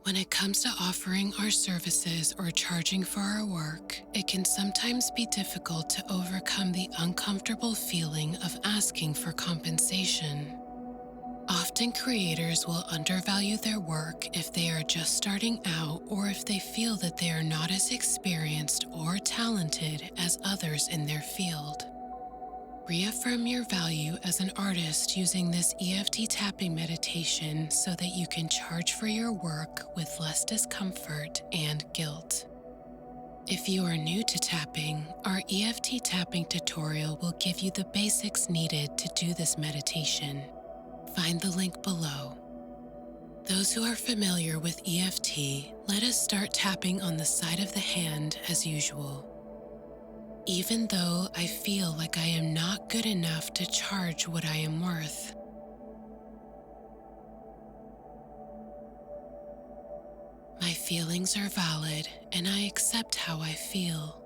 When it comes to offering our services or charging for our work, it can sometimes be difficult to overcome the uncomfortable feeling of asking for compensation. Often creators will undervalue their work if they are just starting out or if they feel that they are not as experienced or talented as others in their field. Reaffirm your value as an artist using this EFT tapping meditation so that you can charge for your work with less discomfort and guilt. If you are new to tapping, our EFT tapping tutorial will give you the basics needed to do this meditation. Find the link below. Those who are familiar with EFT, let us start tapping on the side of the hand as usual. Even though I feel like I am not good enough to charge what I am worth. My feelings are valid and I accept how I feel.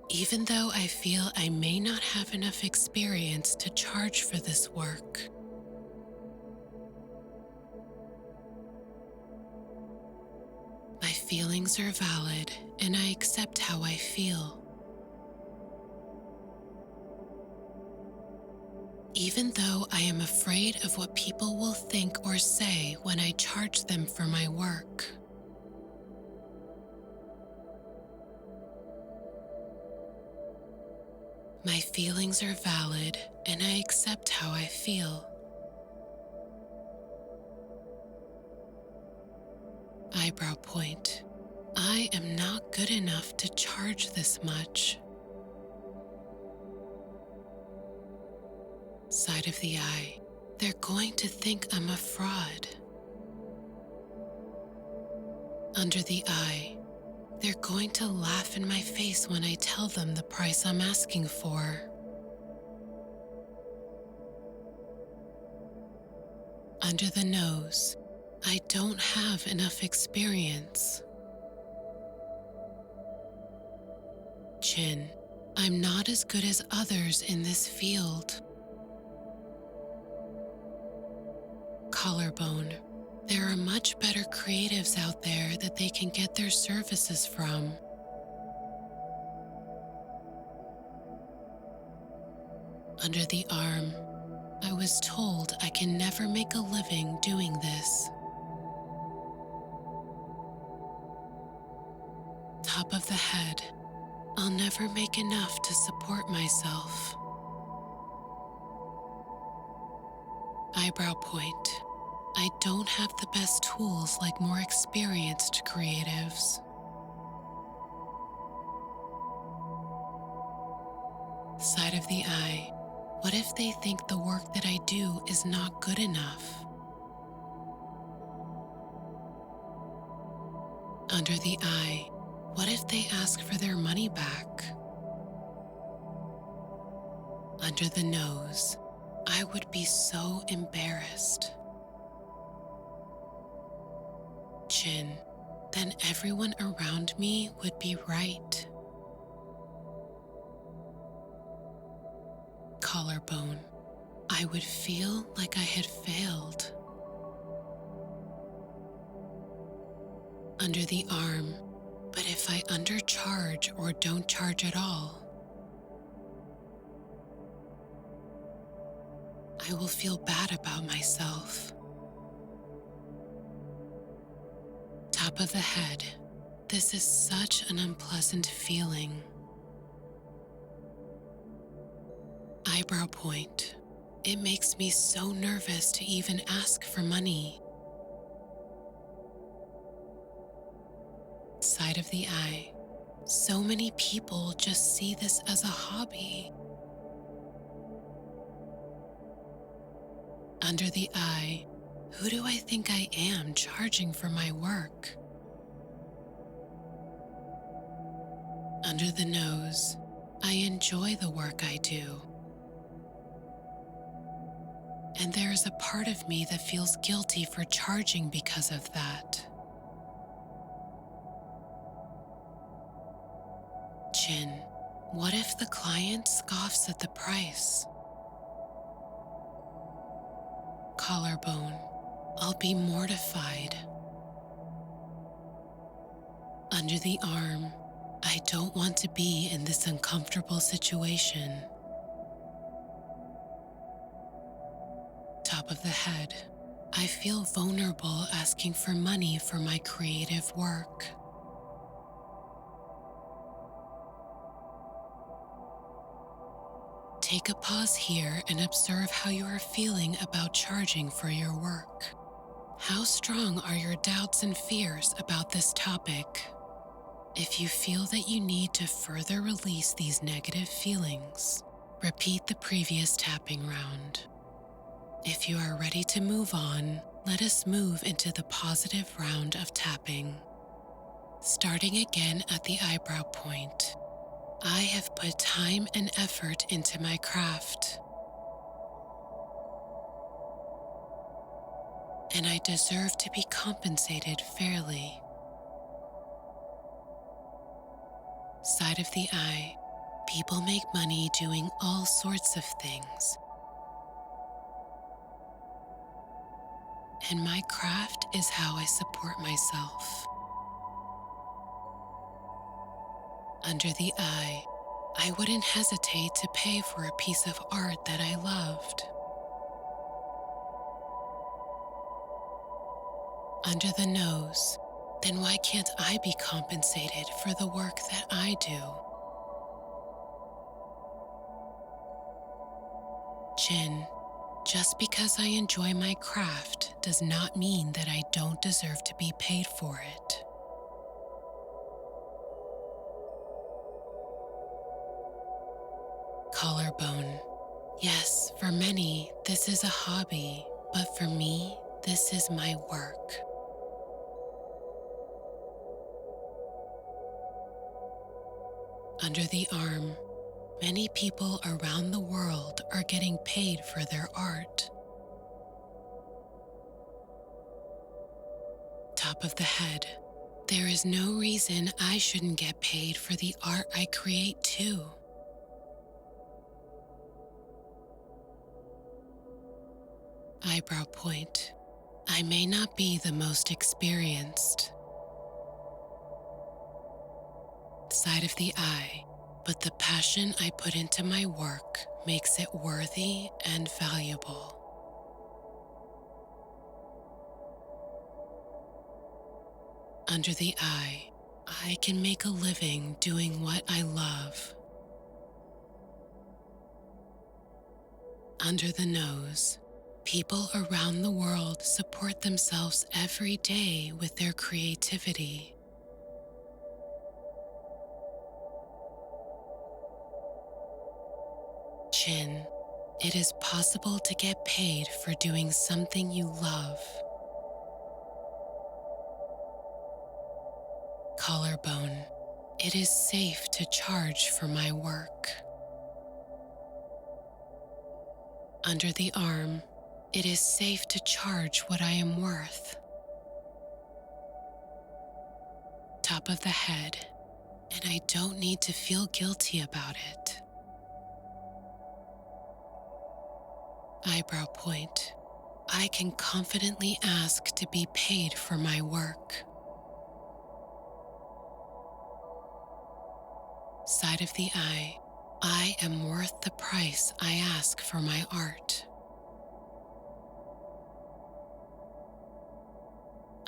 Even though I feel I may not have enough experience to charge for this work. My feelings are valid and I accept how I feel. Even though I am afraid of what people will think or say when I charge them for my work. My feelings are valid and I accept how I feel. Eyebrow point. I am not good enough to charge this much. Side of the eye. They're going to think I'm a fraud. Under the eye. They're going to laugh in my face when I tell them the price I'm asking for. Under the nose. I don't have enough experience. Chin. I'm not as good as others in this field. Collarbone. There are much better creatives out there that they can get their services from. Under the arm. I was told I can never make a living doing this. Top of the head. I'll never make enough to support myself. Eyebrow point. I don't have the best tools like more experienced creatives. Side of the eye. What if they think the work that I do is not good enough? Under the eye. What if they ask for their money back? Under the nose. I would be so embarrassed. Chin. Then everyone around me would be right. Collarbone. I would feel like I had failed. Under the arm. But if I undercharge or don't charge at all, I will feel bad about myself. Top of the head. This is such an unpleasant feeling. Eyebrow point. It makes me so nervous to even ask for money. Side of the eye. So many people just see this as a hobby. Under the eye. Who do I think I am charging for my work? Under the nose. I enjoy the work I do. And there is a part of me that feels guilty for charging because of that. Chin. What if the client scoffs at the price? collarbone, I'll be mortified. Under the arm, I don't want to be in this uncomfortable situation. Top of the head, I feel vulnerable asking for money for my creative work. Take a pause here and observe how you are feeling about charging for your work. How strong are your doubts and fears about this topic? If you feel that you need to further release these negative feelings, repeat the previous tapping round. If you are ready to move on, let us move into the positive round of tapping. Starting again at the eyebrow point, I have put time and effort into my craft, and I deserve to be compensated fairly. Side of the eye, people make money doing all sorts of things, and my craft is how I support myself. Under the eye, I wouldn't hesitate to pay for a piece of art that I loved. Under the nose, then why can't I be compensated for the work that I do? Chin, just because I enjoy my craft does not mean that I don't deserve to be paid for it. Collarbone. Yes, for many, this is a hobby, but for me, this is my work. Under the arm, many people around the world are getting paid for their art. Top of the head, there is no reason I shouldn't get paid for the art I create too. Eyebrow point, I may not be the most experienced. Side of the eye, but the passion I put into my work makes it worthy and valuable. Under the eye, I can make a living doing what I love. Under the nose, people around the world support themselves every day with their creativity. Chin, it is possible to get paid for doing something you love. Collarbone, it is safe to charge for my work. Under the arm, it is safe to charge what I am worth. Top of the head, and I don't need to feel guilty about it. Eyebrow point, I can confidently ask to be paid for my work. Side of the eye, I am worth the price I ask for my art.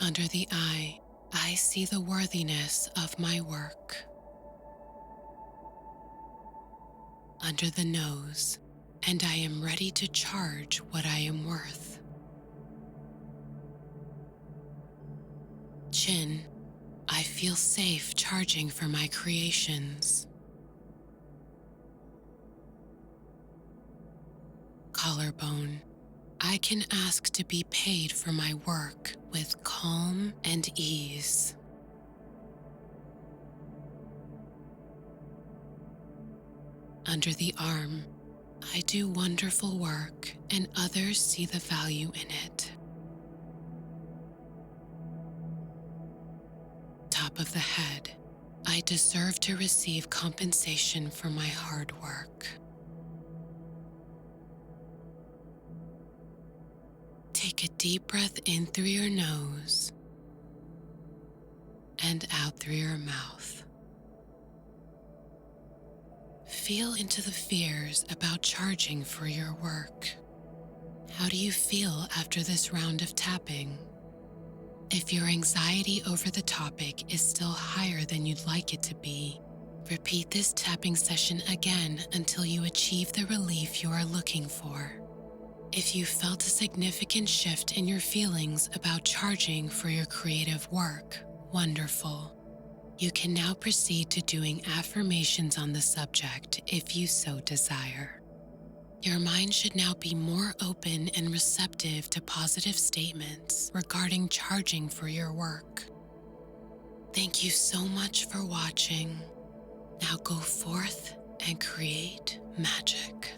Under the eye, I see the worthiness of my work. Under the nose, and I am ready to charge what I am worth. Chin, I feel safe charging for my creations. Collarbone, I can ask to be paid for my work with calm and ease. Under the arm, I do wonderful work and others see the value in it. Top of the head, I deserve to receive compensation for my hard work. Take a deep breath in through your nose and out through your mouth. Feel into the fears about charging for your work. How do you feel after this round of tapping? If your anxiety over the topic is still higher than you'd like it to be, repeat this tapping session again until you achieve the relief you are looking for. If you felt a significant shift in your feelings about charging for your creative work, wonderful. You can now proceed to doing affirmations on the subject if you so desire. Your mind should now be more open and receptive to positive statements regarding charging for your work. Thank you so much for watching. Now go forth and create magic.